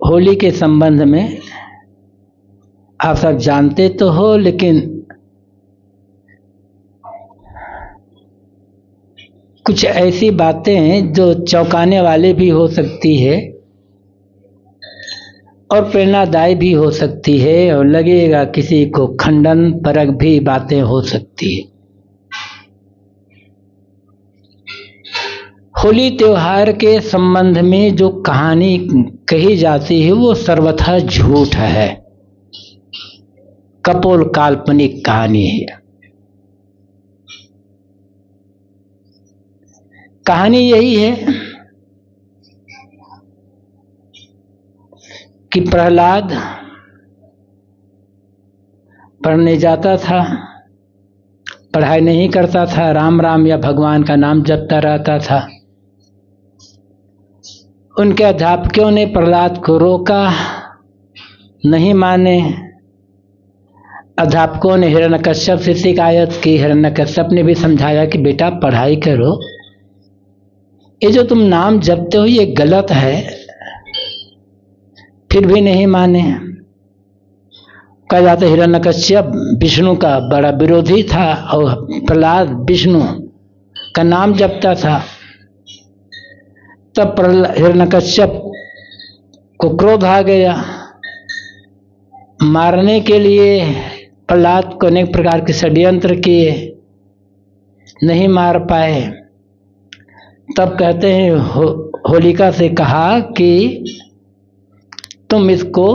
होली के संबंध में आप सब जानते तो हो, लेकिन कुछ ऐसी बातें हैं जो चौंकाने वाले भी हो सकती है और प्रेरणादायी भी हो सकती है, और लगेगा किसी को खंडन परक भी बातें हो सकती है। होली त्योहार के संबंध में जो कहानी कही जाती है वो सर्वथा झूठ है, कपोल काल्पनिक कहानी है। कहानी यही है कि प्रहलाद पढ़ने जाता था, पढ़ाई नहीं करता था, राम राम या भगवान का नाम जपता रहता था। उनके अध्यापकों ने प्रहलाद को रोका, नहीं माने। अध्यापकों ने हिरण्यकश्यप से शिकायत की, हिरण्यकश्यप ने भी समझाया कि बेटा पढ़ाई करो, ये जो तुम नाम जपते हो ये गलत है, फिर भी नहीं माने। कहा जाता है हिरण्यकश्यप विष्णु का बड़ा विरोधी था और प्रहलाद विष्णु का नाम जपता था। तब हिरण्यकश्यप को क्रोध आ गया, मारने के लिए प्रहलाद को अनेक प्रकार के षड्यंत्र किए, नहीं मार पाए। तब कहते हैं होलिका से कहा कि तुम इसको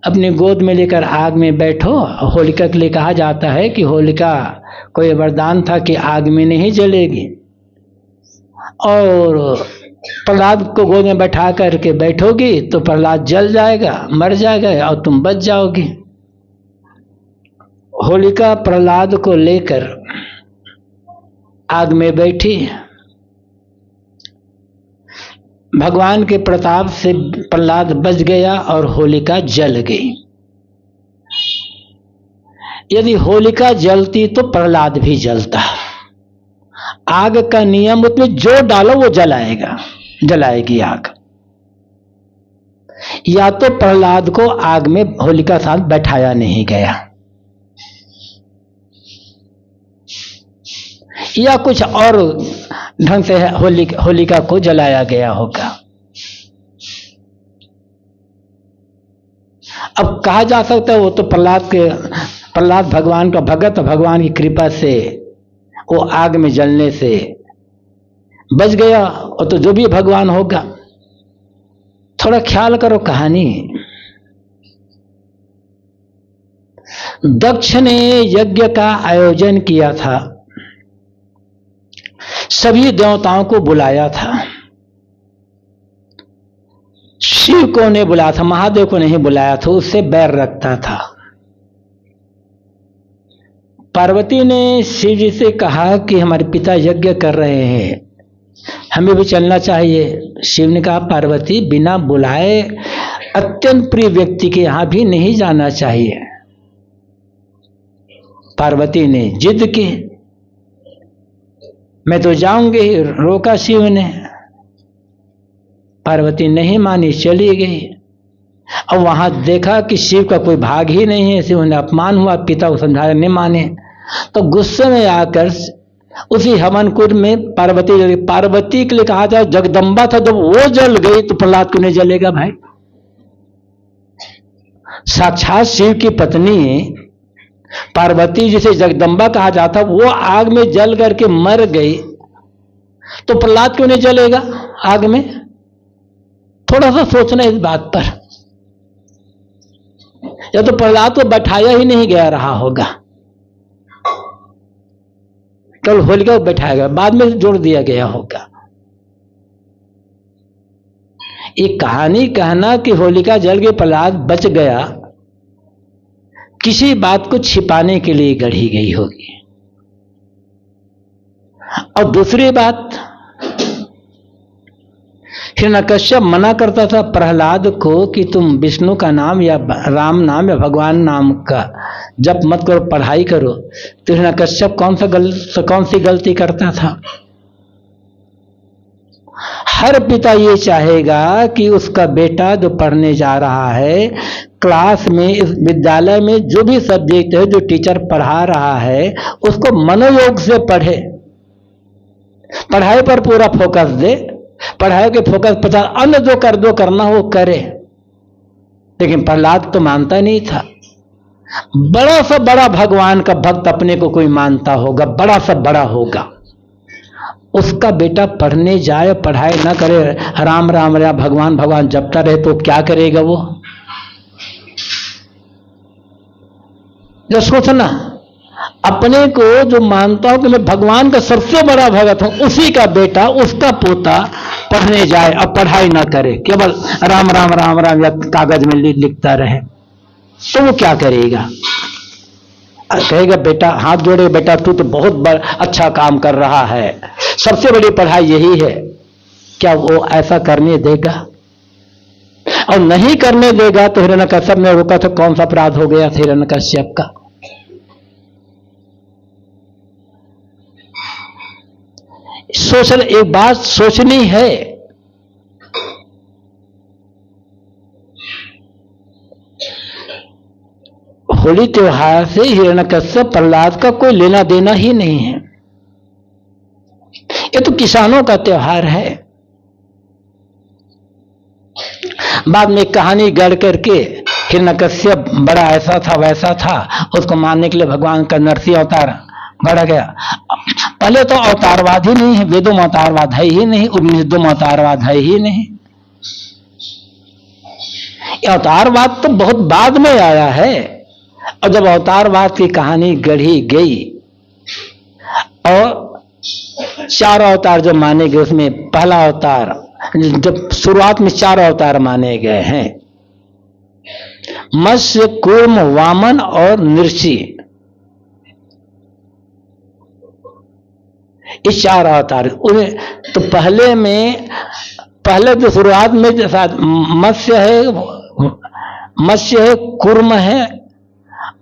अपनी गोद में लेकर आग में बैठो। होलिका के लिए कहा जाता है कि होलिका को यह वरदान था कि आग में नहीं जलेगी, और प्रहलाद को गोद में बैठा करके बैठोगी तो प्रहलाद जल जाएगा, मर जाएगा और तुम बच जाओगी। होलिका प्रहलाद को लेकर आग में बैठी। भगवान के प्रताप से प्रहलाद बच गया और होलिका जल गई। यदि होलिका जलती तो प्रहलाद भी जलता। आग का नियम, उसमें जो डालो वो जलाएगा, जलाएगी आग। या तो प्रहलाद को आग में होलिका साथ बैठाया नहीं गया, या कुछ और ढंग से होलिका को जलाया गया होगा। अब कहा जा सकता है वो तो प्रहलाद भगवान का भगत, भगवान की कृपा से वो आग में जलने से बच गया, और तो जो भी भगवान होगा। थोड़ा ख्याल करो कहानी। दक्ष ने यज्ञ का आयोजन किया था, सभी देवताओं को बुलाया था। शिव को नहीं बुलाया था, महादेव को नहीं बुलाया था, उससे बैर रखता था। पार्वती ने शिव जी से कहा कि हमारे पिता यज्ञ कर रहे हैं, हमें भी चलना चाहिए। शिव ने कहा पार्वती बिना बुलाए अत्यंत प्रिय व्यक्ति के यहां भी नहीं जाना चाहिए। पार्वती ने जिद की, मैं तो जाऊंगी, रोका शिव ने। पार्वती नहीं मानी, चली गई। और वहां देखा कि शिव का कोई भाग ही नहीं है, शिव ने अपमान हुआ, पिता को समझाया, नहीं माने। तो गुस्से में आकर उसी हवन कुंड में पार्वती जली। पार्वती के लिए कहा जाए जगदम्बा था, जब वो जल गई तो प्रहलाद क्यों नहीं जलेगा भाई? साक्षात शिव की पत्नी पार्वती जिसे जगदम्बा कहा जाता, वो आग में जल करके मर गई, तो प्रहलाद क्यों नहीं जलेगा आग में? थोड़ा सा सोचना इस बात पर। या तो प्रहलाद को बैठाया ही नहीं गया रहा होगा, केवल होलिका को बैठाया गया, बाद में जोड़ दिया गया होगा। ये कहानी कहना कि होलिका जल गई प्रहलाद बच गया, किसी बात को छिपाने के लिए गढ़ी गई होगी। और दूसरी बात, हिरण्यकश्यप मना करता था प्रहलाद को कि तुम विष्णु का नाम या राम नाम या भगवान नाम का जप मत करो, पढ़ाई करो। तो हिरण्यकश्यप कौन सी गलती करता था? हर पिता ये चाहेगा कि उसका बेटा जो पढ़ने जा रहा है, क्लास में, इस विद्यालय में जो भी सब्जेक्ट है जो टीचर पढ़ा रहा है उसको मनोयोग से पढ़े, पढ़ाई पर पूरा फोकस दे, पढ़ाई के फोकस पता अन्य जो करना हो करे। लेकिन प्रहलाद तो मानता नहीं था। बड़ा सा बड़ा भगवान का भक्त अपने को कोई मानता होगा, बड़ा सा बड़ा होगा, उसका बेटा पढ़ने जाए, पढ़ाई ना करे, राम राम राम भगवान भगवान जपता रहे तो क्या करेगा वो? जो सोचना, अपने को जो मानता हूं कि मैं भगवान का सबसे बड़ा भगत हूं, उसी का बेटा, उसका पोता पढ़ने जाए और पढ़ाई ना करे, केवल राम राम राम राम या कागज में लिखता रहे, तो वो क्या करेगा? कहेगा बेटा, हाथ जोड़े, बेटा तू तो बहुत अच्छा काम कर रहा है, सबसे बड़ी पढ़ाई यही है। क्या वो ऐसा करने देगा? और नहीं करने देगा तो हिरण्यकश्यप ने रोका तो कौन सा अपराध हो गया हिरण्यकश्यप का? एक बात सोचनी है, होली त्योहार से हिरण्यकश्यप प्रहलाद का कोई लेना देना ही नहीं है। ये तो किसानों का त्योहार है। बाद में कहानी गढ़ करके हिरण्यकश्यप बड़ा ऐसा था वैसा था, उसको मारने के लिए भगवान का नरसिंह अवतार बढ़ गया। पहले तो अवतारवाद ही नहीं है, वेदों में अवतारवाद है ही नहीं, उपनिषदों में अवतारवाद है ही नहीं। अवतारवाद तो बहुत बाद में आया है। और जब अवतारवाद की कहानी गढ़ी गई और 4 अवतार जो माने गए, उसमें पहला अवतार, जब शुरुआत में 4 अवतार माने गए हैं, मत्स्य, कूर्म, वामन और नृसिंह, इस 4 अवतार। तो पहले तो शुरुआत में मत्स्य है, कूर्म है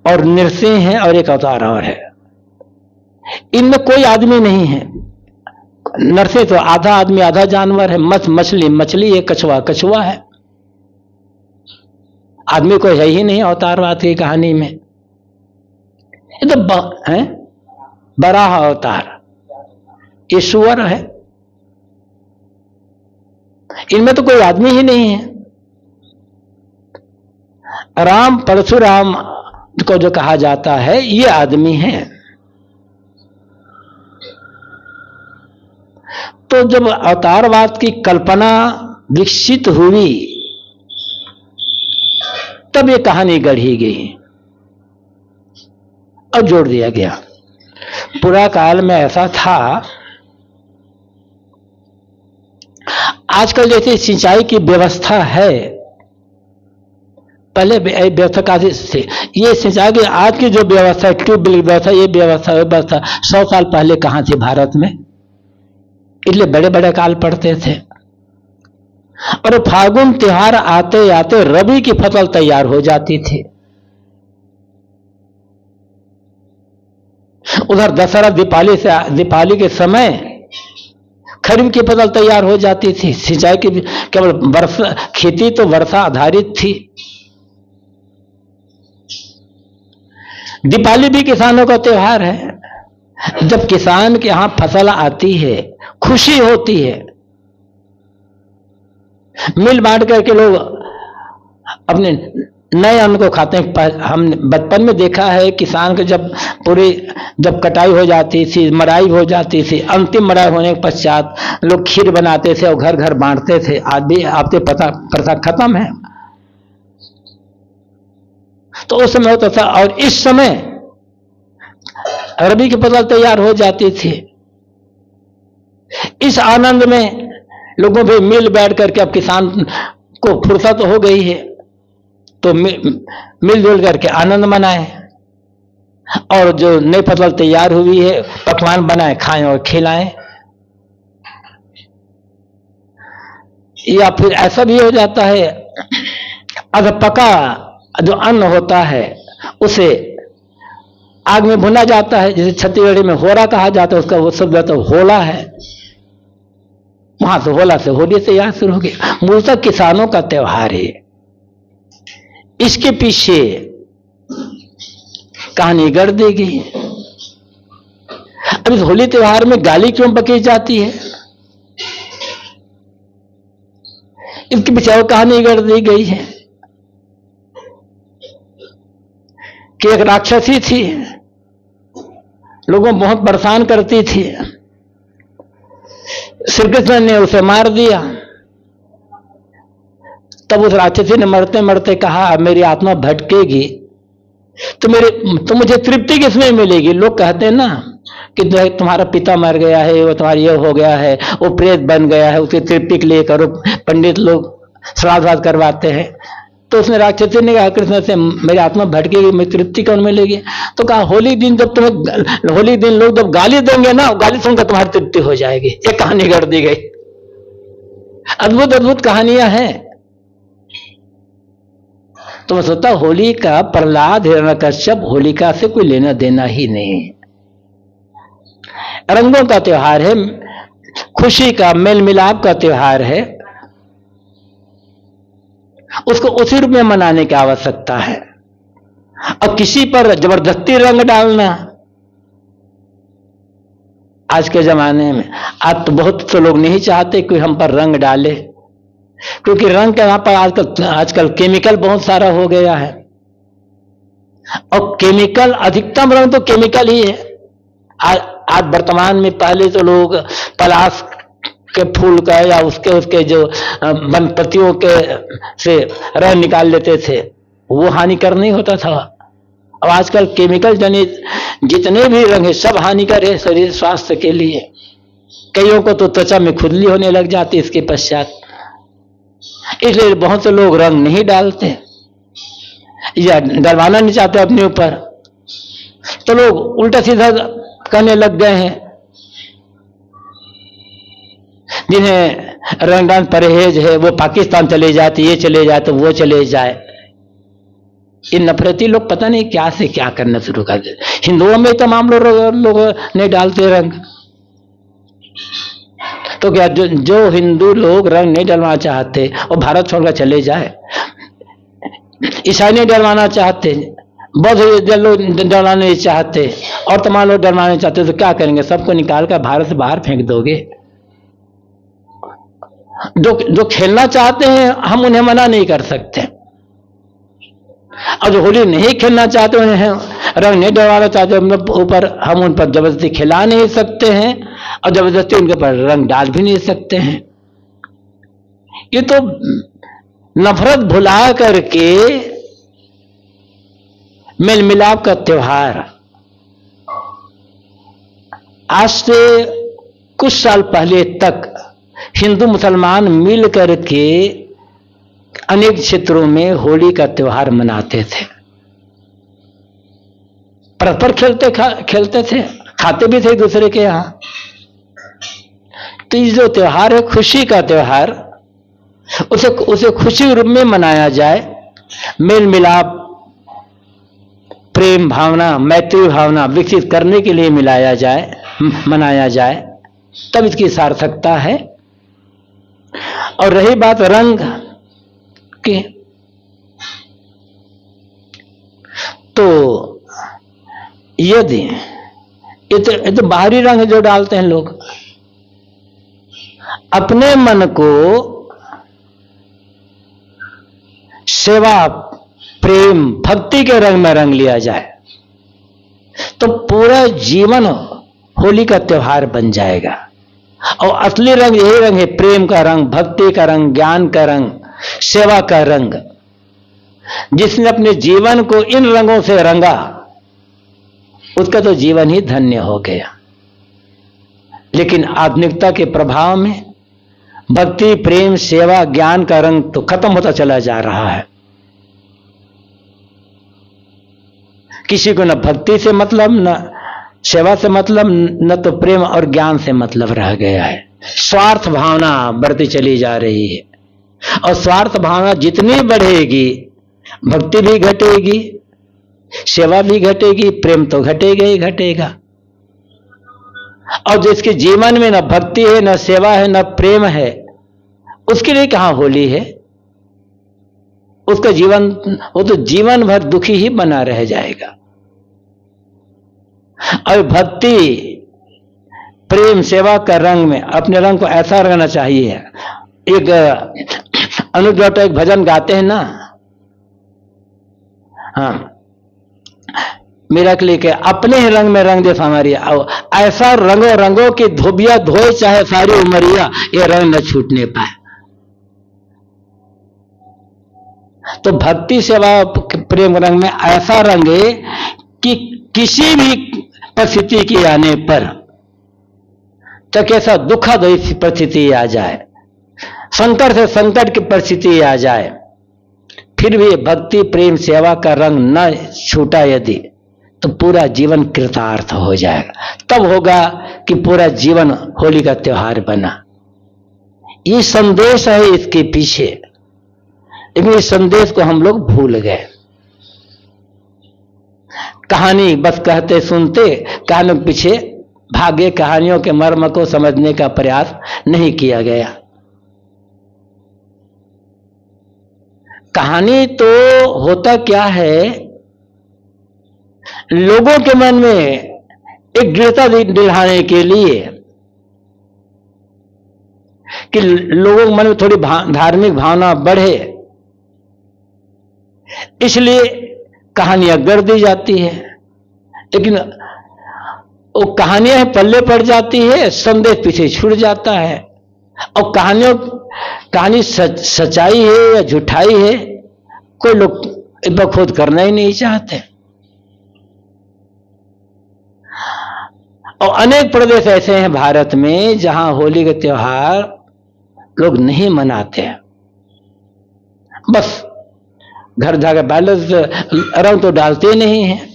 और नृसिंह है और एक अवतार और है। इनमें कोई आदमी नहीं है। नरसिंह तो आधा आदमी आधा जानवर है, मछली है, कछुआ है, आदमी कोई है ही नहीं अवतारवाद की कहानी में। ये तो बराह अवतार, ईश्वर है, इनमें तो कोई आदमी ही नहीं है। राम परशुराम को जो कहा जाता है ये आदमी है। तो जब अवतारवाद की कल्पना विकसित हुई तब ये कहानी गढ़ी गई और जोड़ दिया गया। पूरा काल में ऐसा था, आजकल जैसे सिंचाई की व्यवस्था है, पहले व्यवस्था काफी थी। ये सिंचाई की आज की जो व्यवस्था है, ट्यूबवेल की व्यवस्था, ये व्यवस्था 100 साल पहले कहां थी भारत में? इसलिए बड़े बड़े काल पड़ते थे। और फागुन त्योहार आते आते रबी की फसल तैयार हो जाती थी। उधर दशहरा दीपावली के समय खरीफ की फसल तैयार हो जाती थी। सिंचाई की केवल वर्षा, खेती तो वर्षा आधारित थी। दीपावली भी किसानों का त्योहार है। जब किसान के यहां फसल आती है, खुशी होती है, मिल बांट करके लोग अपने नए अन्न को खाते हैं। हम बचपन में देखा है किसान के जब कटाई हो जाती थी, मड़ाई हो जाती थी, अंतिम मड़ाई होने के पश्चात लोग खीर बनाते थे और घर घर बांटते थे। आज भी आपके प्रथा खत्म है। तो उस समय होता था। और इस समय रबी की फसल तैयार हो जाती थी। इस आनंद में लोगों पे मिल बैठ करके, अब किसान को फुर्सत हो गई है तो मिलजुल करके आनंद मनाएं और जो नई फसल तैयार हुई है पकवान बनाएं, खाएं और खिलाएं। या फिर ऐसा भी हो जाता है, अगर पका जो अन्न होता है उसे आग में भुना जाता है, जैसे छत्तीसगढ़ी में होरा कहा जाता है, उसका वो शब्द तो होला है। वहां से होला से होली से याद शुरू हो गया। मूलतः किसानों का त्योहार है। इसके पीछे कहानी गढ़ दी गई। अब इस होली त्योहार में गाली क्यों बकी जाती है, इसके पीछे और कहानी गढ़ दी गई है कि एक राक्षसी थी, लोगों बहुत परेशान करती थी। श्री कृष्ण ने उसे मार दिया। तब उस राक्षसी ने मरते मरते कहा, अब मेरी आत्मा भटकेगी तो मुझे तृप्ति किसमें मिलेगी। लोग कहते हैं ना कि तुम्हारा पिता मर गया है, वो तुम्हारा ये हो गया है, वो प्रेत बन गया है, उसकी तृप्ति के लिए करो, पंडित लोग श्राद्ध करवाते हैं। तो उसने राक्षसी ने कहा कृष्ण से, मेरी आत्मा भटकेगी, मेरी तृप्ति कौन मिलेगी। तो कहा होली दिन जब तुम्हें, होली दिन लोग जब गाली देंगे ना, गाली सुनकर तुम्हारी तृप्ति हो जाएगी। ये कहानी गढ़ दी गई। अद्भुत अद्भुत कहानियां हैं। तो मैं सोचता होली का प्रहलाद हिरण्यकश्यप होलिका से कोई लेना देना ही नहीं। रंगों का त्योहार है, खुशी का मेल मिलाप का त्योहार है, उसको उसी रूप में मनाने की आवश्यकता है। और किसी पर जबरदस्ती रंग डालना आज के जमाने में, आज तो बहुत से लोग नहीं चाहते कि हम पर रंग डाले, क्योंकि रंग का यहां पर आजकल केमिकल बहुत सारा हो गया है। और केमिकल, अधिकतम रंग तो केमिकल ही है। आज वर्तमान में, पहले तो लोग पलाश के फूल का या उसके जो वनस्पतियों के से रंग निकाल लेते थे, वो हानिकर नहीं होता था। अब आजकल केमिकल जनित जितने भी रंग है सब हानिकर है शरीर स्वास्थ्य के लिए। कईयों को तो त्वचा में खुजली होने लग जाती इसके पश्चात। इसलिए बहुत से लोग रंग नहीं डालते या डलवाना नहीं चाहते अपने ऊपर, तो लोग उल्टा सीधा करने लग गए हैं। जिन्हें रंगदान परहेज है वो पाकिस्तान चले जाते, ये चले जाए तो वो चले जाए। ये नफरती लोग पता नहीं क्या से क्या करना शुरू कर देते। हिंदुओं में तमाम लोग नहीं डालते रंग, तो क्या जो हिंदू लोग रंग नहीं डलवाना चाहते और भारत छोड़कर चले जाए, ईसाई नहीं डलवाना चाहते, बौद्ध लोग डलवाना नहीं चाहते और तमाम लोग डलवाना नहीं चाहते, तो क्या करेंगे? सबको निकाल कर भारत से बाहर फेंक दोगे? जो खेलना चाहते हैं हम उन्हें मना नहीं कर सकते, और जो होली नहीं खेलना चाहते, उन्हें रंग नहीं डलवाना चाहते ऊपर, हम उन पर जबरदस्ती खिला नहीं सकते हैं और जबरदस्ती उनके ऊपर रंग डाल भी नहीं सकते हैं। ये तो नफरत भुला करके मेल मिलाप का त्योहार। आज से कुछ साल पहले तक हिंदू मुसलमान मिल करके अनेक क्षेत्रों में होली का त्योहार मनाते थे, परस्पर खेलते थे, खाते भी थे दूसरे के यहां। तो ये जो त्योहार है खुशी का त्योहार, उसे खुशी रूप में मनाया जाए, मेल मिलाप, प्रेम भावना, मैत्री भावना विकसित करने के लिए मनाया जाए, तब इसकी सार्थकता है। और रही बात रंग की, तो यदि ये तो बाहरी रंग जो डालते हैं लोग, अपने मन को सेवा, प्रेम, भक्ति के रंग में रंग लिया जाए तो पूरा जीवन होली का त्योहार बन जाएगा। और असली रंग यही रंग है, प्रेम का रंग, भक्ति का रंग, ज्ञान का रंग, सेवा का रंग। जिसने अपने जीवन को इन रंगों से रंगा उसका तो जीवन ही धन्य हो गया। लेकिन आधुनिकता के प्रभाव में भक्ति, प्रेम, सेवा, ज्ञान का रंग तो खत्म होता चला जा रहा है। किसी को न भक्ति से मतलब, न सेवा से मतलब, न तो प्रेम और ज्ञान से मतलब रह गया है। स्वार्थ भावना बढ़ती चली जा रही है, और स्वार्थ भावना जितनी बढ़ेगी भक्ति भी घटेगी, सेवा भी घटेगी, प्रेम तो घटेगा ही घटेगा। और जिसके जीवन में न भक्ति है, न सेवा है, न प्रेम है, उसके लिए कहां होली है? उसका जीवन, वो तो जीवन भर दुखी ही बना रह जाएगा। और भक्ति प्रेम सेवा का रंग में अपने रंग को ऐसा रंगना चाहिए। एक अनुज डॉक्टर एक भजन गाते हैं ना, हाँ, मेरा के लिए अपने ही रंग में रंग दे हमारी, ऐसा रंगो रंगो की धोबिया धोए चाहे सारी उमरिया, ये रंग न छूटने पाए। तो भक्ति सेवा प्रेम रंग में ऐसा रंगे कि किसी भी परिस्थिति की आने पर, चाहे कैसा दुखद परिस्थिति आ जाए, संकट से संकट की परिस्थिति आ जाए, फिर भी भक्ति प्रेम सेवा का रंग न छूटा यदि, तो पूरा जीवन कृतार्थ हो जाएगा। तब होगा कि पूरा जीवन होली का त्योहार बना। ये संदेश है इसके पीछे, लेकिन इस संदेश को हम लोग भूल गए। कहानी बस कहते सुनते, कहानियों के पीछे भागे, कहानियों के मर्म को समझने का प्रयास नहीं किया गया। कहानी तो होता क्या है, लोगों के मन में एक दृढ़ता दिलाने के लिए कि लोगों के मन में थोड़ी धार्मिक भावना बढ़े, इसलिए कहानियां गढ़ दी जाती है। लेकिन वो कहानियां पल्ले पड़ जाती है, संदेश पीछे छूट जाता है। और कहानी सच्चाई है या झूठाई है, कोई लोग इतना खोज करना ही नहीं चाहते। और अनेक प्रदेश ऐसे हैं भारत में जहां होली के त्योहार लोग नहीं मनाते, बस घर जाकर बैलेंस रंग तो डालते नहीं हैं।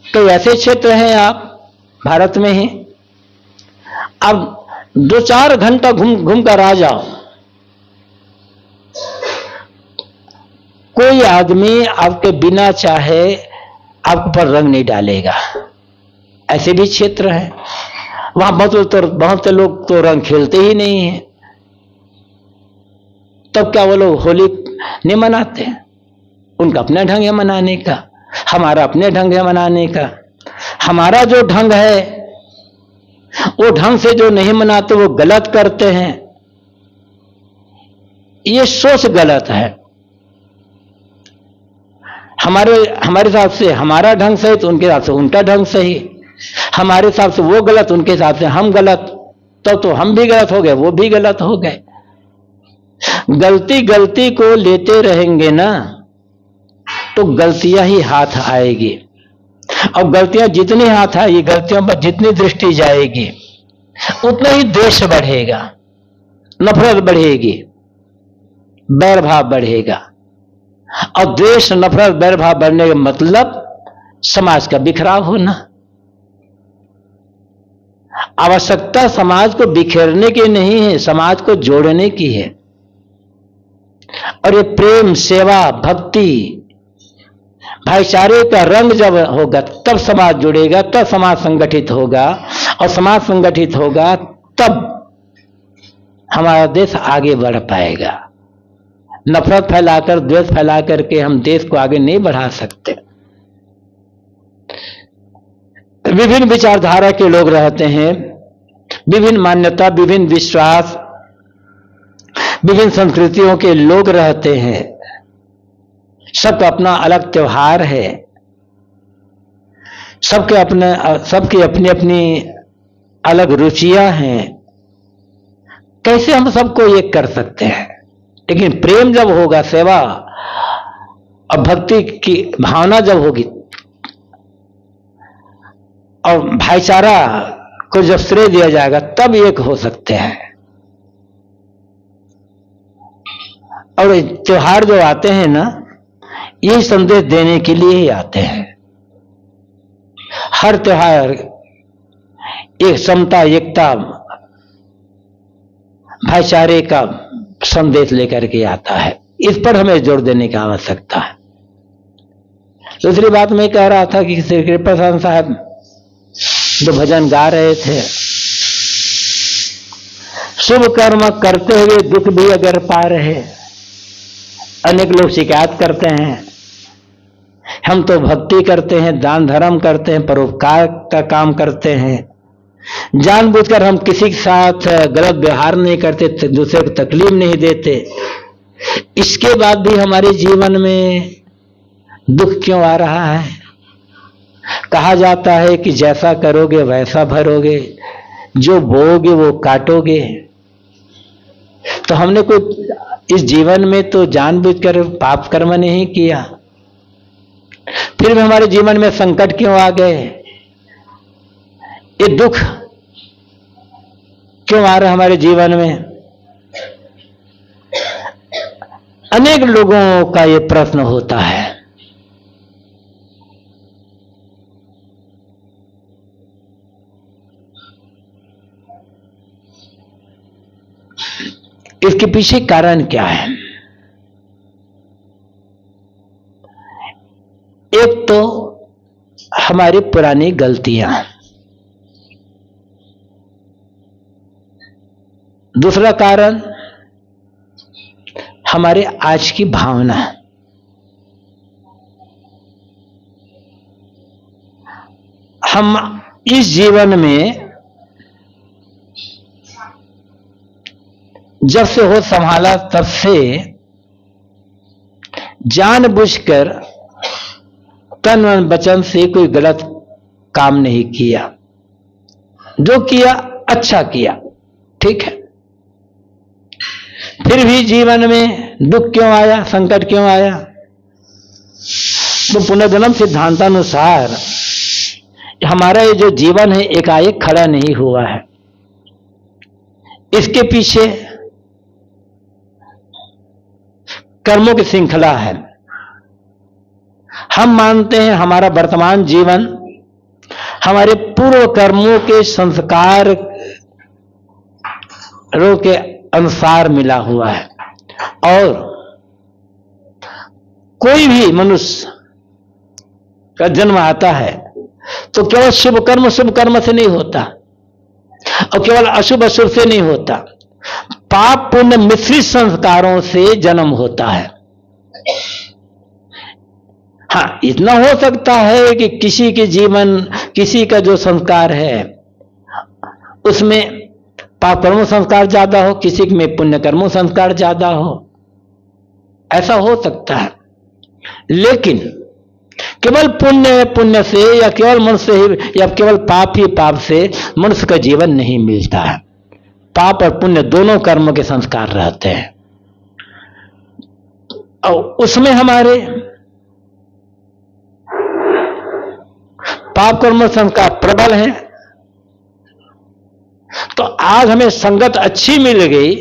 तो ऐसे क्षेत्र हैं आप भारत में ही, अब 2-4 घंटा घूम कर आ जाओ, कोई आदमी आपके बिना चाहे आप पर रंग नहीं डालेगा। ऐसे भी क्षेत्र हैं, वहां बहुत से लोग तो रंग खेलते ही नहीं हैं। तब क्या वो लोग होली नहीं मनाते? उनका अपना ढंग है मनाने का, हमारा अपने ढंग है मनाने का। हमारा जो ढंग है वो ढंग से जो नहीं मनाते वो गलत करते हैं। ये सोच गलत है। हमारे हिसाब से हमारा ढंग सही तो उनके हिसाब से उनका ढंग सही, हमारे हिसाब से वो गलत उनके हिसाब से हम गलत, तो हम भी गलत हो गए, वो भी गलत हो गए। गलती को लेते रहेंगे ना तो गलतियां ही हाथ आएगी, और गलतियां जितनी हाथ आएगी, गलतियों पर जितनी दृष्टि जाएगी, उतना ही द्वेष बढ़ेगा, नफरत बढ़ेगी, बैर भाव बढ़ेगा। और द्वेष नफरत बैर भाव बढ़ने का मतलब समाज का बिखराव होना। आवश्यकता समाज को बिखेरने की नहीं है, समाज को जोड़ने की है। और ये प्रेम सेवा भक्ति भाईचारे का रंग जब होगा तब समाज जुड़ेगा, तब समाज संगठित होगा, और समाज संगठित होगा तब हमारा देश आगे बढ़ पाएगा। नफरत फैलाकर द्वेष फैला करके हम देश को आगे नहीं बढ़ा सकते। विभिन्न विचारधारा के लोग रहते हैं, विभिन्न मान्यता, विभिन्न विश्वास, विभिन्न संस्कृतियों के लोग रहते हैं। सबका अपना अलग त्योहार है, सबकी अपनी अपनी अलग रुचियां हैं। कैसे हम सबको एक कर सकते हैं? लेकिन प्रेम जब होगा, सेवा और भक्ति की भावना जब होगी, और भाईचारा को जब श्रेय दिया जाएगा, तब एक हो सकते हैं। और त्योहार जो आते हैं ना, ये संदेश देने के लिए ही आते हैं। हर त्योहार एक समता, एकता, भाईचारे का संदेश लेकर के आता है। इस पर हमें जोर देने की आवश्यकता है। दूसरी बात मैं कह रहा था कि श्री कृपाशरण साहब जो भजन गा रहे थे, शुभ कर्म करते हुए दुख भी अगर पा रहे। अनेक लोग शिकायत करते हैं, हम तो भक्ति करते हैं, दान धर्म करते हैं, परोपकार का काम करते हैं, जानबूझकर हम किसी के साथ गलत व्यवहार नहीं करते, दूसरे को तकलीफ नहीं देते, इसके बाद भी हमारे जीवन में दुख क्यों आ रहा है? कहा जाता है कि जैसा करोगे वैसा भरोगे, जो बोओगे वो काटोगे। तो हमने कोई इस जीवन में तो जानबूझकर पाप कर्म नहीं किया, फिर भी हमारे जीवन में संकट क्यों आ गए? ये दुख क्यों आ रहा है हमारे जीवन में? अनेक लोगों का ये प्रश्न होता है। इसके पीछे कारण क्या है? एक तो हमारी पुरानी गलतियां, दूसरा कारण हमारे आज की भावना। हम इस जीवन में जब से हो संभाला तब से जानबूझकर तन मन वचन से कोई गलत काम नहीं किया, जो किया अच्छा किया, ठीक है। फिर भी जीवन में दुख क्यों आया, संकट क्यों आया? तो पुनर्जन्म सिद्धांतानुसार हमारा ये जो जीवन है एकाएक खड़ा नहीं हुआ है, इसके पीछे कर्मों की श्रृंखला है। हम मानते हैं हमारा वर्तमान जीवन हमारे पूर्व कर्मों के संस्कारों के अनुसार मिला हुआ है, और कोई भी मनुष्य का जन्म आता है तो केवल शुभ कर्म से नहीं होता, और केवल अशुभ अशुभ से नहीं होता, पाप पुण्य मिश्रित संस्कारों से जन्म होता है। हाँ, इतना हो सकता है कि किसी के जीवन, किसी का जो संस्कार है उसमें पाप कर्मों संस्कार ज्यादा हो, किसी में पुण्य कर्मों संस्कार ज्यादा हो, ऐसा हो सकता है। लेकिन केवल पुण्य से या केवल मनुष्य ही या केवल पाप ही पाप से मनुष्य का जीवन नहीं मिलता है। पाप और पुण्य दोनों कर्मों के संस्कार रहते हैं, और उसमें हमारे पाप कर्म संस्कार प्रबल हैं। तो आज हमें संगत अच्छी मिल गई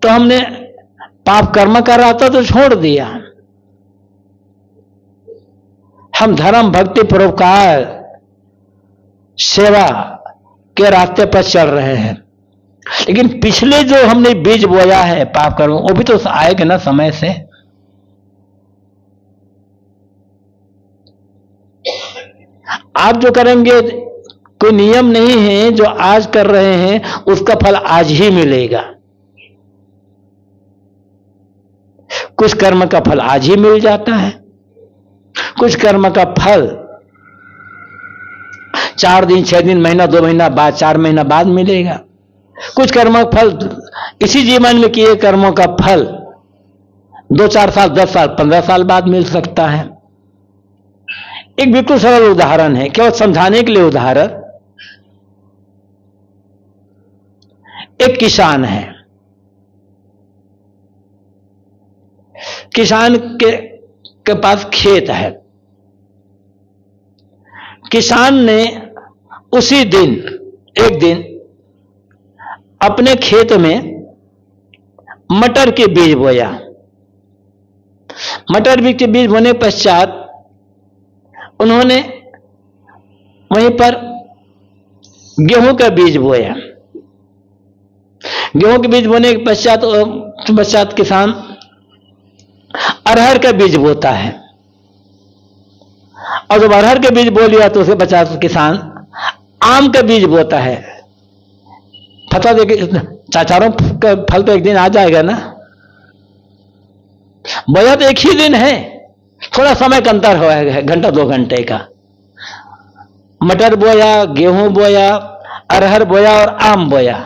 तो हमने पाप कर्म कर रहा था तो छोड़ दिया, हम धर्म भक्ति परोपकार सेवा के रास्ते पर चल रहे हैं। लेकिन पिछले जो हमने बीज बोया है पाप कर्म, वो भी तो आएगा ना समय से। आप जो करेंगे कोई नियम नहीं है, जो आज कर रहे हैं उसका फल आज ही मिलेगा। कुछ कर्म का फल आज ही मिल जाता है, कुछ कर्म का फल 4 दिन 6 दिन महीना 2 महीना बाद 4 महीना बाद मिलेगा। कुछ कर्म का फल इसी जीवन में किए कर्मों का फल 2-4 साल 10 साल 15 साल बाद मिल सकता है। एक बिल्कुल सरल उदाहरण है, केवल समझाने के लिए उदाहरण। एक किसान है, किसान के पास खेत है। किसान ने उसी दिन एक दिन अपने खेत में मटर के बीज बोया। मटर के बीज बोने पश्चात उन्होंने वहीं पर गेहूं का बीज बोया। गेहूं के बीज बोने के पश्चात किसान अरहर का बीज बोता है। और जब अरहर के बीज बो लिया तो उसे 50 किसान आम का बीज बोता है। फसल देखिए, चारों का फल तो एक दिन आ जाएगा ना। बोया तो एक ही दिन है, थोड़ा समय का अंतर हुआ है, घंटा 2 घंटे का। मटर बोया, गेहूं बोया, अरहर बोया और आम बोया,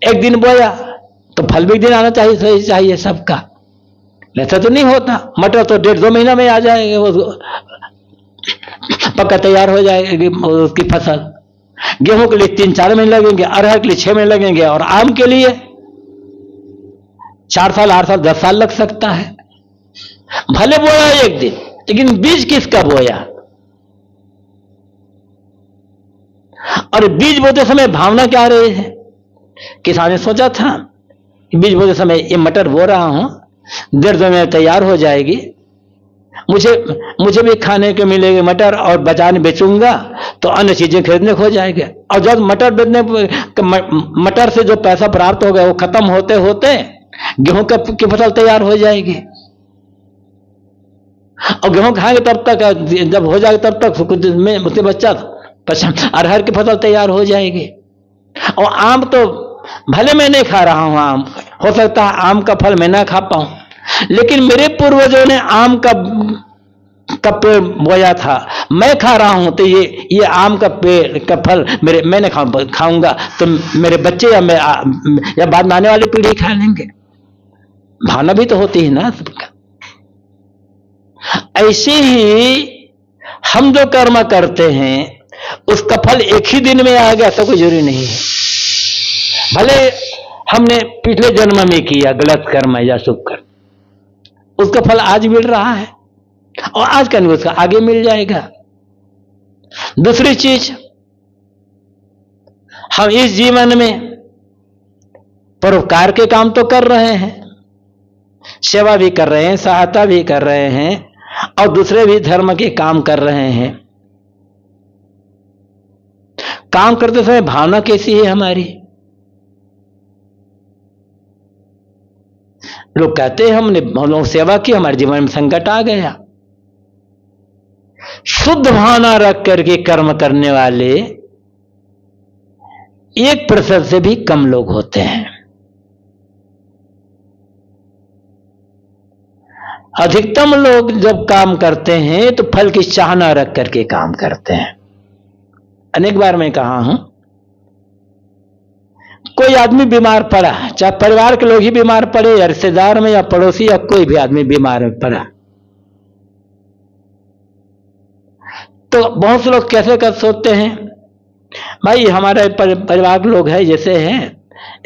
एक दिन बोया तो फल भी एक दिन आना चाहिए, सही चाहिए सबका। ऐसा तो नहीं होता। मटर तो 1.5-2 महीना में आ जाएगा, वो पक्का तैयार हो जाएगी उसकी फसल। गेहूं के लिए 3-4 महीने लगेंगे, अरहर के लिए 6 महीने लगेंगे, और आम के लिए 4 साल, 8 साल, 10 साल लग सकता है। भले बोया एक दिन, लेकिन बीज किसका बोया? और बीज बोते समय भावना क्या रही है? किसान ने सोचा था बीज बोते समय ये मटर बो रहा हूं, 1.5 महीने तैयार हो जाएगी, मुझे भी खाने को मिलेगी मटर, और बाजार में बेचूंगा तो अन्य चीजें खरीदने को हो जाएंगे। और जब मटर से जो पैसा प्राप्त होगा वो खत्म होते होते गेहूं की फसल तैयार हो जाएगी, और गेहूं खाएंगे तब तक, जब हो जाएगा तब तक कुछ दिन में उसके पश्चात अरहर की फसल तैयार हो जाएगी। और आम तो भले मैं नहीं खा रहा हूं आम, हो सकता है आम का फल मैं ना खा पाऊं, लेकिन मेरे पूर्वजों ने आम का पेड़ बोया था, मैं खा रहा हूं, तो ये आम का पेड़ का फल मैं नहीं खाऊंगा तो मेरे बच्चे या बाद में आने वाली पीढ़ी खा लेंगे। भावना भी तो होती है ना सबका। ऐसे ही हम जो कर्म करते हैं उसका फल एक ही दिन में आ गया ऐसा कोई जरूरी नहीं है। भले हमने पिछले जन्म में किया गलत कर्म या शुभ कर्म, उसका फल आज मिल रहा है, और आज का नहीं उसका आगे मिल जाएगा। दूसरी चीज, हम इस जीवन में परोपकार के काम तो कर रहे हैं, सेवा भी कर रहे हैं, सहायता भी कर रहे हैं, और दूसरे भी धर्म के काम कर रहे हैं। काम करते समय भावना कैसी है हमारी? लोग कहते हैं हमने सेवा की, हमारे जीवन में संकट आ गया। शुद्ध भावना रख करके कर्म करने वाले 1% से भी कम लोग होते हैं। अधिकतम लोग जब काम करते हैं तो फल की चाहना रख करके काम करते हैं। अनेक बार मैं कहा हूं, कोई आदमी बीमार पड़ा, चाहे परिवार के लोग ही बीमार पड़े या रिश्तेदार में या पड़ोसी या कोई भी आदमी बीमार पड़ा, तो बहुत से लोग कैसे कर सोचते हैं, भाई हमारे परिवार के लोग हैं जैसे हैं,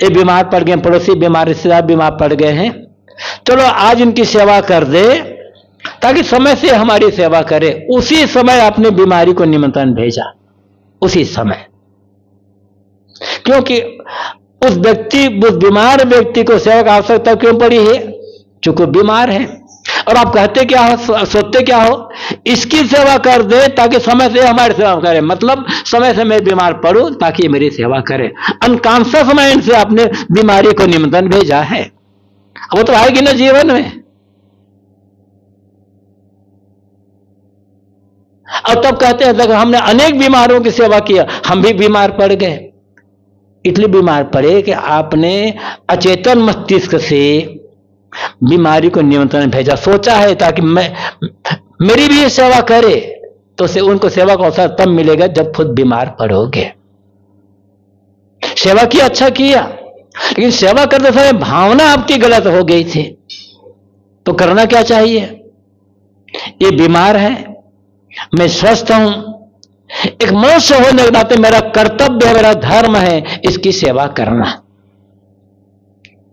ये बीमार पड़ गए, पड़ोसी बीमार, रिश्तेदार बीमार पड़ गए हैं, चलो आज इनकी सेवा कर दे ताकि समय से हमारी सेवा करे। उसी समय आपने बीमारी को निमंत्रण भेजा, उसी समय, क्योंकि उस बीमार व्यक्ति को सेवा की आवश्यकता क्यों पड़ी है? चूंकि बीमार है। और आप कहते क्या हो, सोचते क्या हो, इसकी सेवा कर दे ताकि समय से हमारी सेवा करे, मतलब समय से मैं बीमार पड़ूं ताकि मेरी सेवा करे। अनकॉन्शियस माइंड से आपने बीमारी को निमंत्रण भेजा है, वो तो आएगी ना जीवन में। और तब कहते हैं हमने अनेक बीमारों की सेवा किया, हम भी बीमार पड़ गए। इसलिए बीमार पड़े कि आपने अचेतन मस्तिष्क से बीमारी को निमंत्रण भेजा, सोचा है ताकि मेरी भी ये सेवा करे, तो उनको सेवा का अवसर तब मिलेगा जब खुद बीमार पड़ोगे। सेवा किया, अच्छा किया, लेकिन सेवा करते समय भावना आपकी गलत हो गई थी, तो करना क्या चाहिए? ये बीमार है, मैं स्वस्थ हूं, एक मनुष्य होने के नाते मेरा कर्तव्य है, मेरा धर्म है इसकी सेवा करना,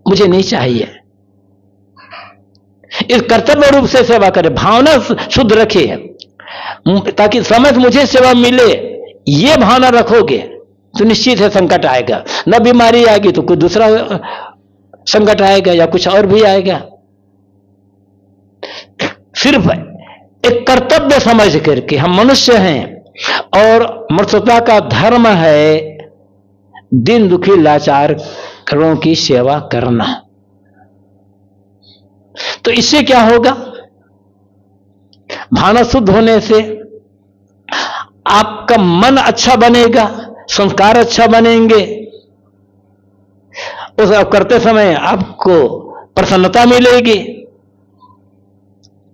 मुझे नहीं चाहिए। इस कर्तव्य रूप से सेवा करें, भावना शुद्ध रखिए ताकि समय मुझे सेवा मिले। ये भावना रखोगे तो निश्चित है संकट आएगा, न बीमारी आएगी तो कुछ दूसरा संकट आएगा या कुछ और भी आएगा। सिर्फ एक कर्तव्य समझ करके, हम मनुष्य हैं और मनुष्यता का धर्म है दिन दुखी लाचारों की सेवा करना। तो इससे क्या होगा? भावना शुद्ध होने से आपका मन अच्छा बनेगा, संस्कार अच्छा बनेंगे, उस करते समय आपको प्रसन्नता मिलेगी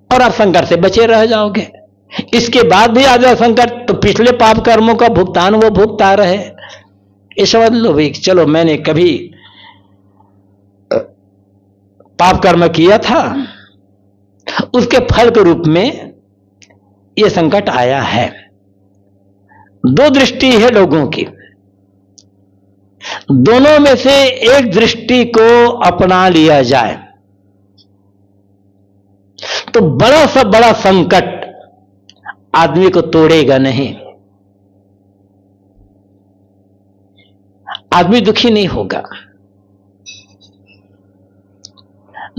और आप संकट से बचे रह जाओगे। इसके बाद भी आ जाए संकट तो पिछले पाप कर्मों का भुगतान वो भुगता रहे। ये समझ लो भाई, चलो मैंने कभी पाप कर्म किया था, उसके फल के रूप में ये संकट आया है। दो दृष्टि है लोगों की, दोनों में से एक दृष्टि को अपना लिया जाए तो बड़ा सा बड़ा संकट आदमी को तोड़ेगा नहीं, आदमी दुखी नहीं होगा।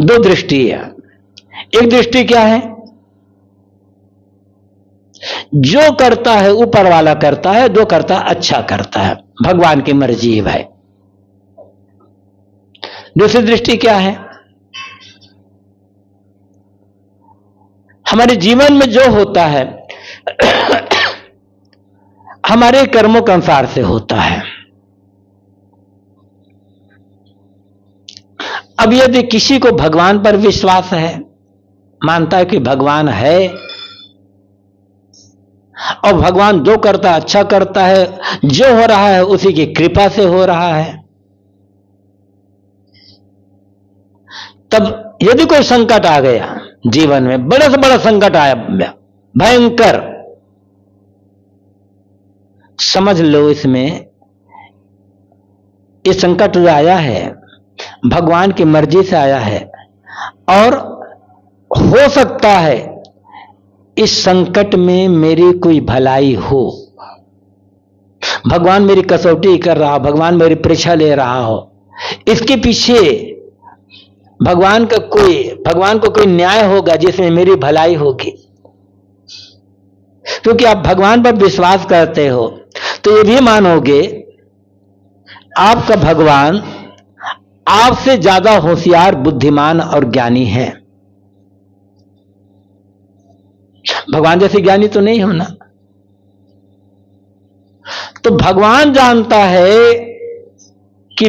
दो दृष्टि है। एक दृष्टि क्या है, जो करता है ऊपर वाला करता है, जो करता है अच्छा करता है, भगवान की मर्जी है भाई। दूसरी दृष्टि क्या है, हमारे जीवन में जो होता है हमारे कर्मों के अनुसार से होता है। अब यदि किसी को भगवान पर विश्वास है, मानता है कि भगवान है और भगवान जो करता है अच्छा करता है, जो हो रहा है उसी की कृपा से हो रहा है, तब यदि कोई संकट आ गया जीवन में, बड़े से बड़ा संकट आया भयंकर, समझ लो इसमें ये संकट जो आया है भगवान की मर्जी से आया है और हो सकता है इस संकट में मेरी कोई भलाई हो, भगवान मेरी कसौटी कर रहा हो, भगवान मेरी परीक्षा ले रहा हो, इसके पीछे भगवान को कोई न्याय होगा जिसमें मेरी भलाई होगी। क्योंकि आप भगवान पर विश्वास करते हो तो ये भी मानोगे आपका भगवान आपसे ज्यादा होशियार, बुद्धिमान और ज्ञानी है। भगवान जैसे ज्ञानी तो नहीं हो ना। तो भगवान जानता है कि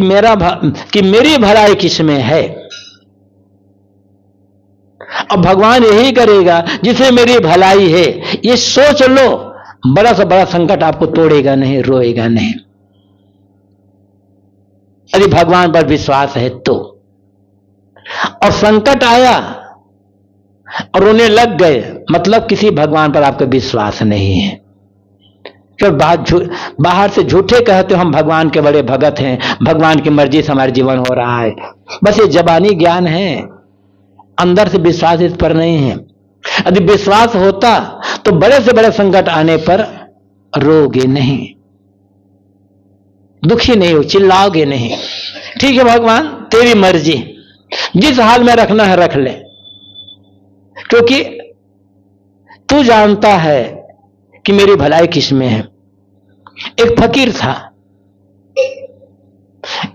मेरी भलाई किसमें है, अब भगवान यही करेगा जिसमें मेरी भलाई है। ये सोच लो, बड़ा से बड़ा संकट आपको तोड़ेगा नहीं, रोएगा नहीं, यदि भगवान पर विश्वास है तो। और संकट आया और रोने लग गए, मतलब किसी भगवान पर आपका विश्वास नहीं है। फिर बाहर से झूठे कहते हो हम भगवान के बड़े भगत हैं, भगवान की मर्जी से हमारा जीवन हो रहा है, बस ये जबानी ज्ञान है, अंदर से विश्वास इस पर नहीं है। यदि विश्वास होता तो बड़े से बड़े संकट आने पर रोगे नहीं, दुखी नहीं हो, चिल्लाओगे नहीं। ठीक है भगवान तेरी मर्जी, जिस हाल में रखना है रख ले, क्योंकि तू जानता है कि मेरी भलाई किस में है। एक फकीर था,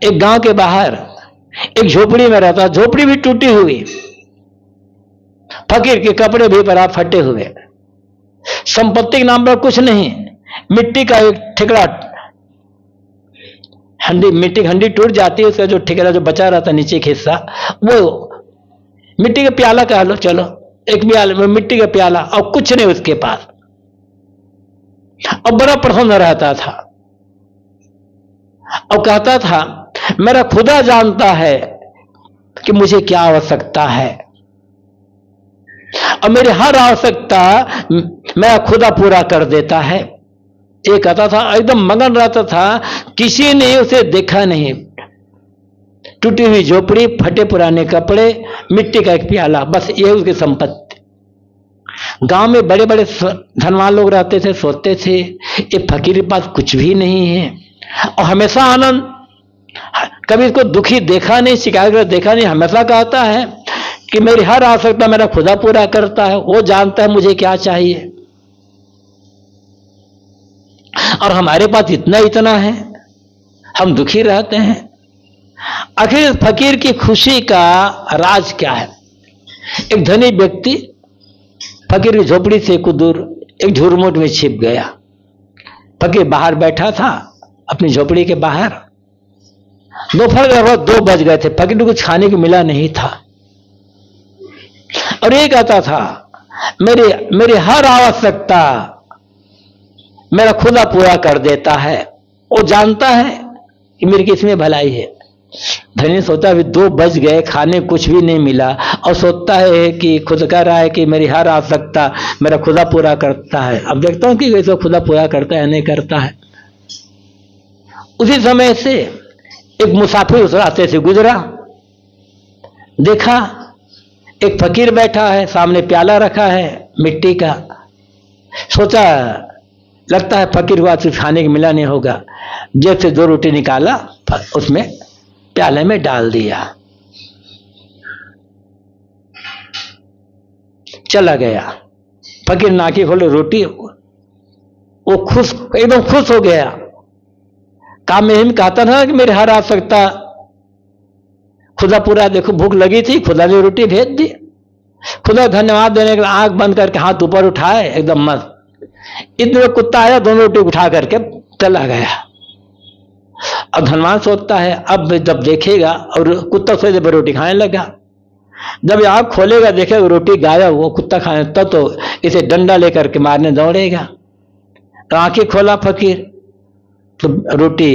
एक गांव के बाहर एक झोपड़ी में रहता, झोपड़ी भी टूटी हुई, फकीर के कपड़े भी परा फटे हुए, संपत्ति के नाम पर कुछ नहीं, मिट्टी का एक ठिकरा, हंडी, मिट्टी की हंडी टूट जाती है, उसका जो ठिकरा जो बचा रहता नीचे का हिस्सा, वो मिट्टी का प्याला कह लो, चलो एक प्याला में मिट्टी का प्याला, और कुछ नहीं उसके पास, और बड़ा प्रसन्न रहता था और कहता था मेरा खुदा जानता है कि मुझे क्या आवश्यकता है और मेरी हर आवश्यकता मेरा खुदा पूरा कर देता है। ये कहता था, एकदम मगन रहता था, किसी ने उसे देखा नहीं, टूटी हुई झोपड़ी, फटे पुराने कपड़े, मिट्टी का एक प्याला, बस ये उसकी संपत्ति। गांव में बड़े बड़े धनवान लोग रहते थे, सोते थे, ये फकीर के पास कुछ भी नहीं है और हमेशा आनंद, कभी इसको दुखी देखा नहीं, शिकायत देखा नहीं, हमेशा कहता है कि मेरी हर आवश्यकता मेरा खुदा पूरा करता है, वो जानता है मुझे क्या चाहिए। और हमारे पास इतना है, हम दुखी रहते हैं। आखिर फकीर की खुशी का राज क्या है? एक धनी व्यक्ति फकीर की झोपड़ी से कुछ दूर एक झुरमुट में छिप गया, फकीर बाहर बैठा था अपनी झोपड़ी के बाहर। दोपहर लगभग 2 बज गए थे, फकीर को कुछ खाने को मिला नहीं था। और ये कहता था मेरी हर आवश्यकता मेरा खुदा पूरा कर देता है। वो जानता है कि मेरी किसमें भलाई है। धनी सोचता है 2 बज गए, खाने कुछ भी नहीं मिला, और सोचता है कि खुद कह रहा है कि मेरी हर आवश्यकता मेरा खुदा पूरा करता है। अब देखता हूं कि वैसे खुदा पूरा करता है नहीं करता है। उसी समय से एक मुसाफिर उस रास्ते से गुजरा, देखा एक फकीर बैठा है, सामने प्याला रखा है मिट्टी का। सोचा लगता है फकीर को आज कुछ खाने को मिला नहीं होगा। जेब से 2 रोटी निकाला, उसमें प्याले में डाल दिया, चला गया। फकीर नाकी खोले, रोटी, वो एकदम खुश हो गया। काम में कहता था कि मेरी हर आवश्यकता खुदा पूरा, देखो भूख लगी थी, खुदा ने रोटी भेज दी। खुदा धन्यवाद देने के लिए आंख बंद करके हाथ ऊपर उठाए, एकदम मस्त। इतने कुत्ता आया, 2 रोटी उठा करके चला गया। अब धनवान सोचता है अब जब देखेगा, और कुत्ता से जब रोटी खाने लगा, जब आंख खोलेगा देखेगा रोटी गायब, वो कुत्ता खाने, तब तो इसे डंडा लेकर के मारने दौड़ेगा। तो आंखें खोला फकीर, तो रोटी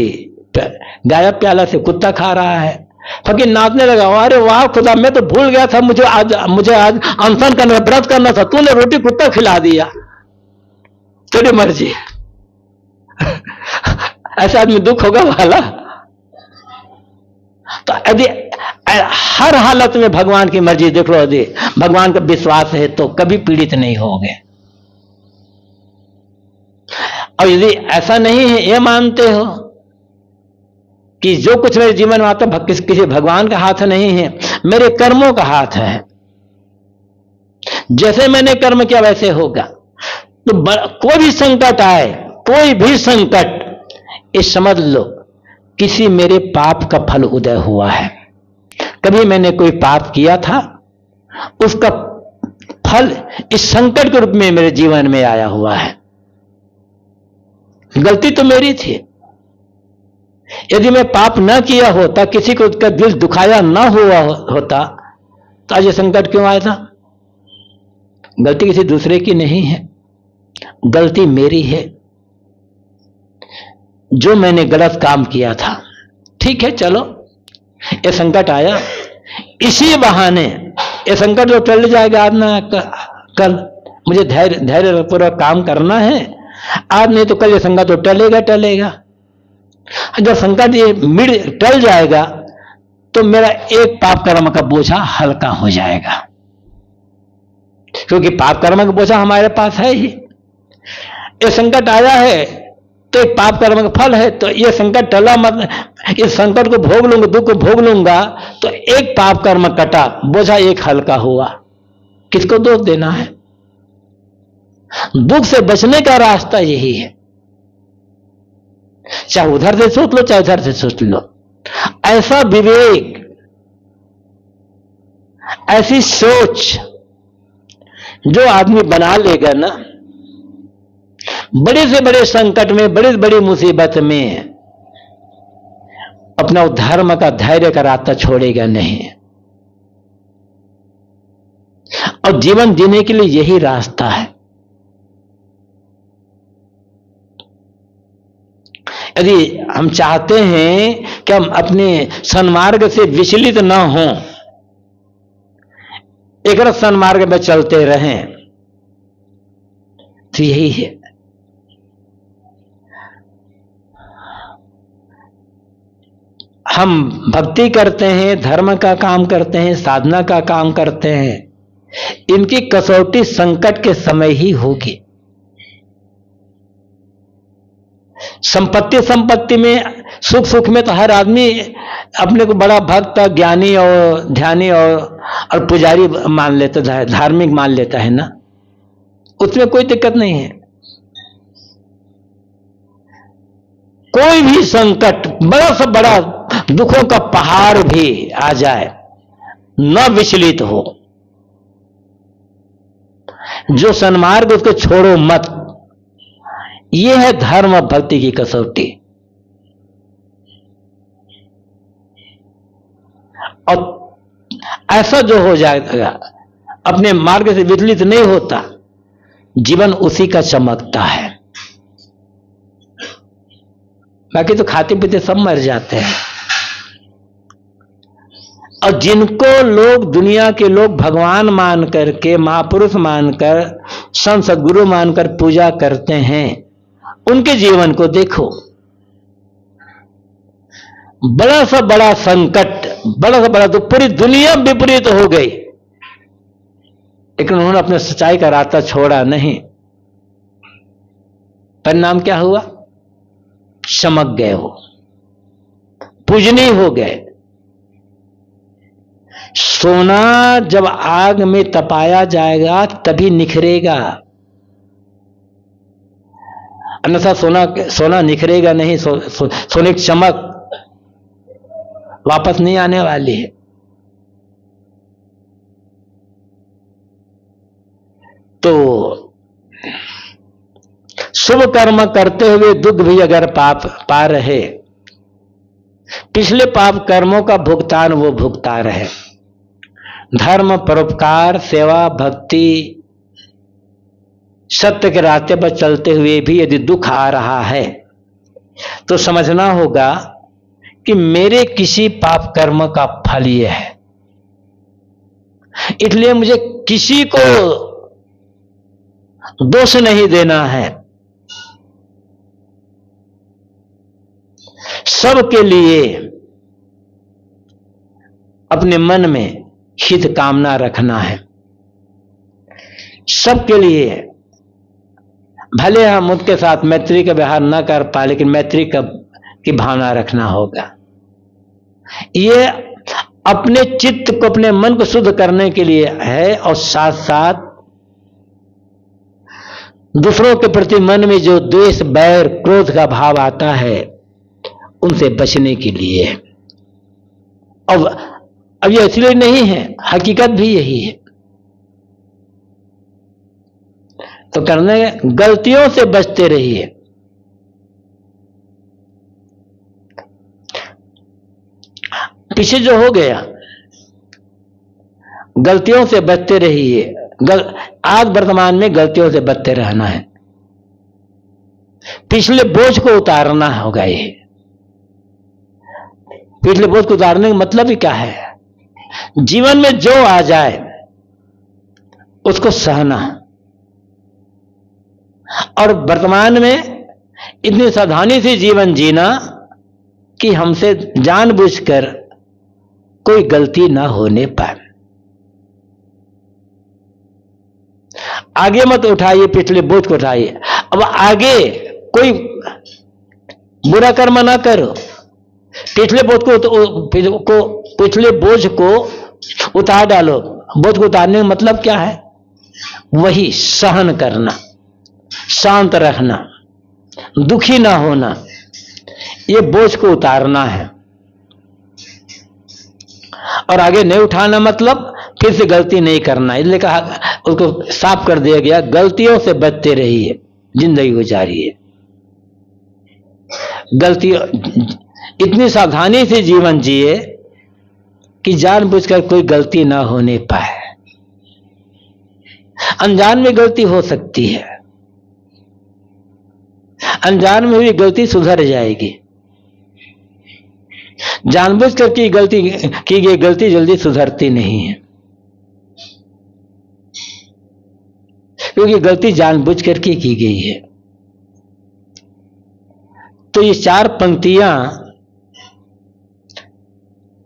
गायब, प्याला से कुत्ता खा रहा है। फकीर नाचने लगा, अरे वाह खुदा, मैं तो भूल गया था, मुझे आज अनशन करना, व्रत करना था, तूने रोटी कुत्ता खिला दिया, तेरी मर्जी। ऐसा आदमी दुख होगा वाला। तो यदि हर हालत में भगवान की मर्जी देख लो, यदि भगवान का विश्वास है तो कभी पीड़ित नहीं होगे। और यदि ऐसा नहीं है, ये मानते हो कि जो कुछ मेरे जीवन में आता किसी भगवान का हाथ नहीं है, मेरे कर्मों का हाथ है, जैसे मैंने कर्म किया वैसे होगा, तो कोई भी संकट आए, कोई भी संकट, ये समझ लो किसी मेरे पाप का फल उदय हुआ है। कभी मैंने कोई पाप किया था, उसका फल इस संकट के रूप में मेरे जीवन में आया हुआ है। गलती तो मेरी थी। यदि मैं पाप न किया होता, किसी को उसका दिल दुखाया ना हुआ होता, तो आज ये संकट क्यों आया था? गलती किसी दूसरे की नहीं है, गलती मेरी है। जो मैंने गलत काम किया था, ठीक है, चलो ये संकट आया, इसी बहाने ये संकट जो टल जाएगा आज ना कल, मुझे धैर्य पूर्वक काम करना है, आज नहीं तो कल ये संकट तो टलेगा। जब संकट ये टल जाएगा तो मेरा एक पाप कर्म का बोझा हल्का हो जाएगा, क्योंकि पाप कर्म का बोझा हमारे पास है ही। ये संकट आया है तो एक पाप कर्म का फल है, तो ये संकट टला, मत इस संकट को भोग लूंगा, दुख को भोग लूंगा, तो एक पाप कर्म कटा, बोझा एक हल्का हुआ। किसको दोष देना है? दुख से बचने का रास्ता यही है। चाहे उधर से सोच लो, चाहे उधर से सोच लो। ऐसा विवेक, ऐसी सोच जो आदमी बना लेगा ना, बड़े से बड़े संकट में, बड़ी से बड़ी मुसीबत में अपना धर्म का, धैर्य का रास्ता छोड़ेगा नहीं। और जीवन जीने के लिए यही रास्ता है। यदि हम चाहते हैं कि हम अपने सन्मार्ग से विचलित न हों, एक सन्मार्ग में चलते रहें, तो यही है। हम भक्ति करते हैं, धर्म का काम करते हैं, साधना का काम करते हैं, इनकी कसौटी संकट के समय ही होगी। संपत्ति में, सुख में तो हर आदमी अपने को बड़ा भक्त, ज्ञानी और ध्यानी और पुजारी मान लेता है, धार्मिक मान लेता है ना, उसमें कोई दिक्कत नहीं है। कोई भी संकट, बड़ा से बड़ा दुखों का पहाड़ भी आ जाए, न विचलित हो। जो सन्मार्ग, उसको छोड़ो मत। ये है धर्म और भक्ति की कसौटी। और ऐसा जो हो जाएगा, अपने मार्ग से विचलित नहीं होता, जीवन उसी का चमकता है। बाकी तो खाते पीते सब मर जाते हैं। और जिनको लोग, दुनिया के लोग भगवान मान करके, महापुरुष मानकर, संत सद्गुरु मानकर पूजा करते हैं, उनके जीवन को देखो। बड़ा सा बड़ा संकट, बड़ा सा बड़ा तो पूरी दुनिया विपरीत हो गई, लेकिन उन्होंने अपने सच्चाई का रास्ता छोड़ा नहीं। परिणाम क्या हुआ? चमक गए, वो पूजनीय हो गए। सोना जब आग में तपाया जाएगा तभी निखरेगा, अन्यथा सोना निखरेगा नहीं। सोने की चमक वापस नहीं आने वाली है। तो शुभ कर्म करते हुए दुख भी अगर पाप पा रहे, पिछले पाप कर्मों का भुगतान वो भुगता रहे। धर्म, परोपकार, सेवा, भक्ति, सत्य के रास्ते पर चलते हुए भी यदि दुख आ रहा है तो समझना होगा कि मेरे किसी पाप कर्म का फल ये है, इसलिए मुझे किसी को दोष नहीं देना है। सबके लिए अपने मन में हित कामना रखना है। सबके लिए, भले हम उनके साथ मैत्री का व्यवहार न कर पाए, लेकिन मैत्री की भावना रखना होगा। ये अपने चित्त को, अपने मन को शुद्ध करने के लिए है, और साथ साथ दूसरों के प्रति मन में जो द्वेष, बैर, क्रोध का भाव आता है, उनसे बचने के लिए। अब ये इसलिए नहीं है, हकीकत भी यही है। तो करने, गलतियों से बचते रहिए। पीछे जो हो गया, गलतियों से बचते रहिए। आज वर्तमान में गलतियों से बचते रहना है। पिछले बोझ को उतारना होगा। ये पिछले बोझ को उतारने का मतलब ही क्या है? जीवन में जो आ जाए उसको सहना, और वर्तमान में इतनी सावधानी से जीवन जीना कि हमसे जानबूझकर कोई गलती ना होने पाए। आगे मत उठाइए पिछले बोझ को, उठाइए। अब आगे कोई बुरा कर्म ना करो, पिछले बोझ को उतार डालो। बोझ को उतारने का मतलब क्या है? वही सहन करना, शांत रहना, दुखी ना होना, ये बोझ को उतारना है। और आगे नहीं उठाना मतलब फिर से गलती नहीं करना। इसलिए कहा, उसको साफ कर दिया गया, गलतियों से बचते रहिए, जिंदगी गुजारिए। गलतियों, इतनी सावधानी से जीवन जिए कि जानबूझकर कोई गलती ना होने पाए। अनजान में गलती हो सकती है, अनजान में भी गलती सुधर जाएगी। जानबूझकर की गई गलती जल्दी सुधरती नहीं है, क्योंकि गलती जानबूझकर की गई है। तो ये चार पंक्तियां,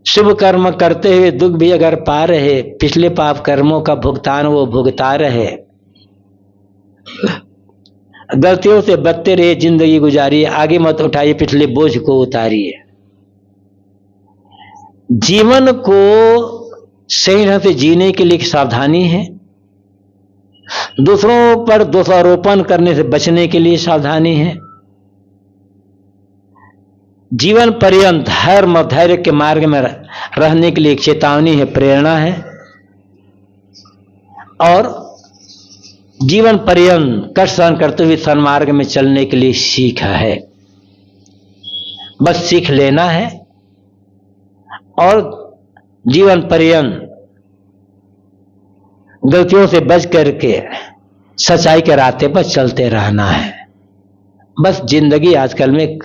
शुभ कर्म करते हुए दुख भी अगर पा रहे, पिछले पाप कर्मों का भुगतान वो भुगता रहे, गलतियों से बचते रहे, जिंदगी गुजारिए, आगे मत उठाइए, पिछले बोझ को उतारिए। जीवन को सही ढंग से जीने के लिए सावधानी है, दूसरों पर दोषारोपण करने से बचने के लिए सावधानी है, जीवन पर्यंत धर्म और धैर्य के मार्ग में रहने के लिए एक चेतावनी है, प्रेरणा है, और जीवन पर्यंत कष्ट सहन करते हुए सन्मार्ग में चलने के लिए सीखा है। बस सीख लेना है और जीवन पर्यंत गलतियों से बच करके सच्चाई के रास्ते पर चलते रहना है। बस जिंदगी आजकल में